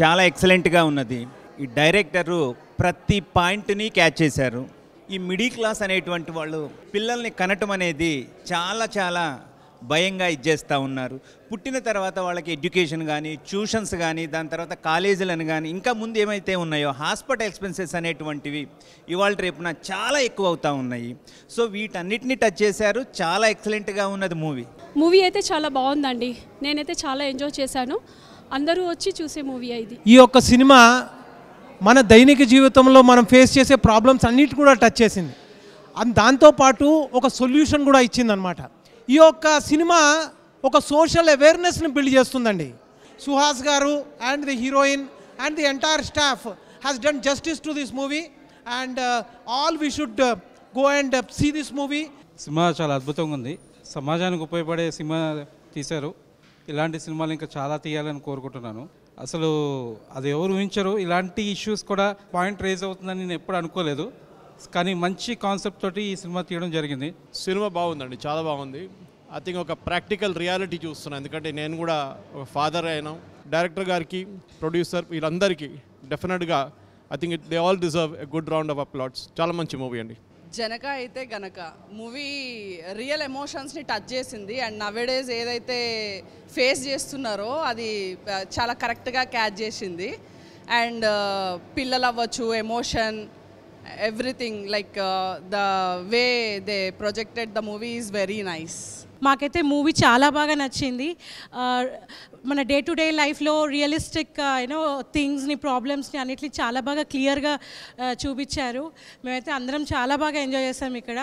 చాలా ఎక్సలెంట్గా ఉన్నది. ఈ డైరెక్టరు ప్రతి పాయింట్ని క్యాచ్ చేశారు. ఈ మిడిల్ క్లాస్ అనేటువంటి వాళ్ళు పిల్లల్ని కనటం అనేది చాలా భయంగా ఇచ్చేస్తూ ఉన్నారు. పుట్టిన తర్వాత వాళ్ళకి ఎడ్యుకేషన్ కానీ, ట్యూషన్స్ కానీ, దాని తర్వాత కాలేజీలను కానీ, ఇంకా ముందు ఏమైతే ఉన్నాయో హాస్పిటల్ ఎక్స్పెన్సెస్ అనేటువంటివి ఇవాళ రేపున చాలా ఎక్కువ అవుతూ ఉన్నాయి. సో వీటన్నిటిని టచ్ చేశారు. చాలా ఎక్సలెంట్గా ఉన్నది మూవీ అయితే చాలా బాగుందండి. నేనైతే చాలా ఎంజాయ్ చేశాను. అందరూ వచ్చి చూసే మూవీ ఇది. ఈ యొక్క సినిమా మన దైనిక జీవితంలో మనం ఫేస్ చేసే ప్రాబ్లమ్స్ అన్నిటి కూడా టచ్ చేసింది. దాంతోపాటు ఒక సొల్యూషన్ కూడా ఇచ్చిందనమాట. ఈ యొక్క సినిమా ఒక సోషల్ అవేర్నెస్ని బిల్డ్ చేస్తుందండి. సుహాస్ గారు and the heroine and the entire staff has done justice to this movie and all we should go and see this movie. సినిమా చాలా అద్భుతంగా ఉంది. సమాజానికి ఉపయోగపడే సినిమా తీశారు. ఇలాంటి సినిమాలు ఇంకా చాలా తీయాలని కోరుకుంటున్నాను. అసలు అది ఎవరు ఊహించరు, ఇలాంటి ఇష్యూస్ కూడా పాయింట్ రేజ్ అవుతుందని నేను ఎప్పుడు అనుకోలేదు. కానీ మంచి కాన్సెప్ట్ తోటి ఈ సినిమా తీయడం జరిగింది. సినిమా బాగుందండి, చాలా బాగుంది. ఐ థింక్ ఒక ప్రాక్టికల్ రియాలిటీ చూస్తున్నాను. ఎందుకంటే నేను కూడా ఒక ఫాదర్ అయినా. డైరెక్టర్ గారికి, ప్రొడ్యూసర్ వీళ్ళందరికీ డెఫినెట్గా I think they all deserve a good round of applauds. చాలా మంచి మూవీ అండి. జనక అయితే గనక మూవీ రియల్ ఎమోషన్స్ని టచ్ చేసింది. అండ్ నవేడేస్ ఏదైతే ఫేస్ చేస్తున్నారో అది చాలా కరెక్ట్గా క్యాచ్ చేసింది. అండ్ పిల్లలు అవ్వచ్చు, emotion, everything like the way they projected the movie is very nice. మాకైతే మూవీ చాలా బాగా నచ్చింది. మన డే టు డే లైఫ్లో రియలిస్టిక్ థింగ్స్ని, ప్రాబ్లమ్స్ని అన్నిటిని చాలా బాగా క్లియర్గా చూపించారు. మేమైతే అందరం చాలా బాగా ఎంజాయ్ చేస్తాం. ఇక్కడ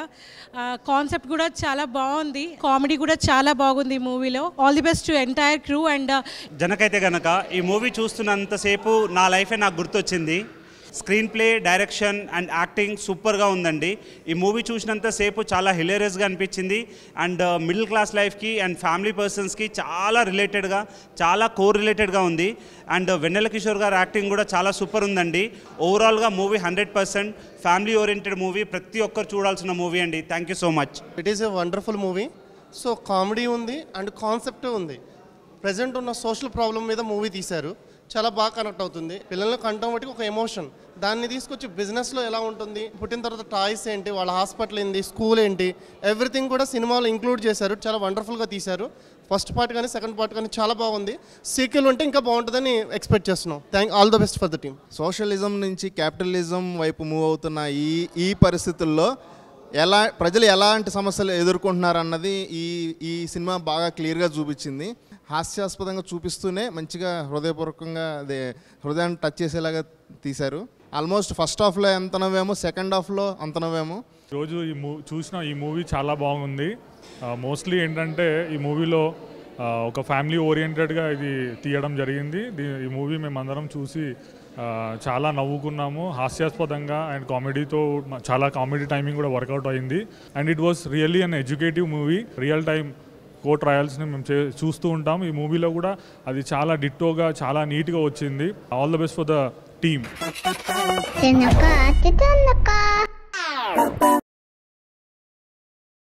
కాన్సెప్ట్ కూడా చాలా బాగుంది. కామెడీ కూడా చాలా బాగుంది మూవీలో. All the best to entire crew. And జనకైతే గనక ఈ మూవీ చూస్తున్నంతసేపు నా లైఫే నాకు గుర్తొచ్చింది. Screenplay, direction and acting సూపర్గా ఉందండి. ఈ మూవీ చూసినంతసేపు చాలా హిలేరియస్గా అనిపించింది. అండ్ మిడిల్ క్లాస్ లైఫ్కి అండ్ ఫ్యామిలీ పర్సన్స్కి చాలా రిలేటెడ్గా, చాలా కోర్ రిలేటెడ్గా ఉంది. అండ్ వెన్నెల కిషోర్ గారు యాక్టింగ్ కూడా చాలా సూపర్ ఉందండి. ఓవరాల్గా మూవీ 100% ఫ్యామిలీ ఓరియంటెడ్ మూవీ. ప్రతి ఒక్కరు చూడాల్సిన మూవీ అండి. Thank you so much. It is a wonderful movie. So comedy ఉంది అండ్ కాన్సెప్ట్ ఉంది. ప్రజెంట్ ఉన్న సోషల్ ప్రాబ్లం మీద మూవీ తీశారు. చాలా బాగా కనెక్ట్ అవుతుంది. పిల్లల్ని కంటం బట్టి ఒక ఎమోషన్, దాన్ని తీసుకొచ్చి బిజినెస్లో ఎలా ఉంటుంది, పుట్టిన తర్వాత టాయ్స్ ఏంటి, వాళ్ళ హాస్పిటల్ ఏంటి, స్కూల్ ఏంటి, ఎవ్రీథింగ్ కూడా సినిమాలో ఇంక్లూడ్ చేశారు. చాలా వండర్ఫుల్గా తీశారు. ఫస్ట్ పార్ట్ కానీ సెకండ్ పార్ట్ కానీ చాలా బాగుంది. సీక్వెల్ ఉంటే ఇంకా బాగుంటుందని ఎక్స్పెక్ట్ చేస్తున్నాం. All the best for the team. Socialism నుంచి క్యాపిటలిజం వైపు మూవ్ అవుతున్న ఈ పరిస్థితుల్లో ప్రజలు ఎలాంటి సమస్యలు ఎదుర్కొంటున్నారన్నది ఈ సినిమా బాగా క్లియర్గా చూపించింది. హాస్యాస్పదంగా చూపిస్తూనే మంచిగా హృదయపూర్వకంగా హృదయాన్ని టచ్ చేసేలాగా తీశారు. ఆల్మోస్ట్ ఫస్ట్ హాఫ్లో ఎంత నవ్వేమో, సెకండ్ హాఫ్లో అంత నవ్వేమో. ఈరోజు చూసిన ఈ మూవీ చాలా బాగుంది. మోస్ట్లీ ఏంటంటే ఈ మూవీలో ఒక ఫ్యామిలీ ఓరియంటెడ్గా ఇది తీయడం జరిగింది. ఈ మూవీ మేమందరం చూసి చాలా నవ్వుకున్నాము. హాస్యాస్పదంగా అండ్ కామెడీతో చాలా కామెడీ టైమింగ్ కూడా వర్కౌట్ అయింది. And it was really an educative movie. Real time court ట్రయల్స్ని మేము చూస్తూ ఉంటాం. ఈ మూవీలో కూడా అది చాలా డిట్టోగా, చాలా నీట్గా వచ్చింది. All the best for the team.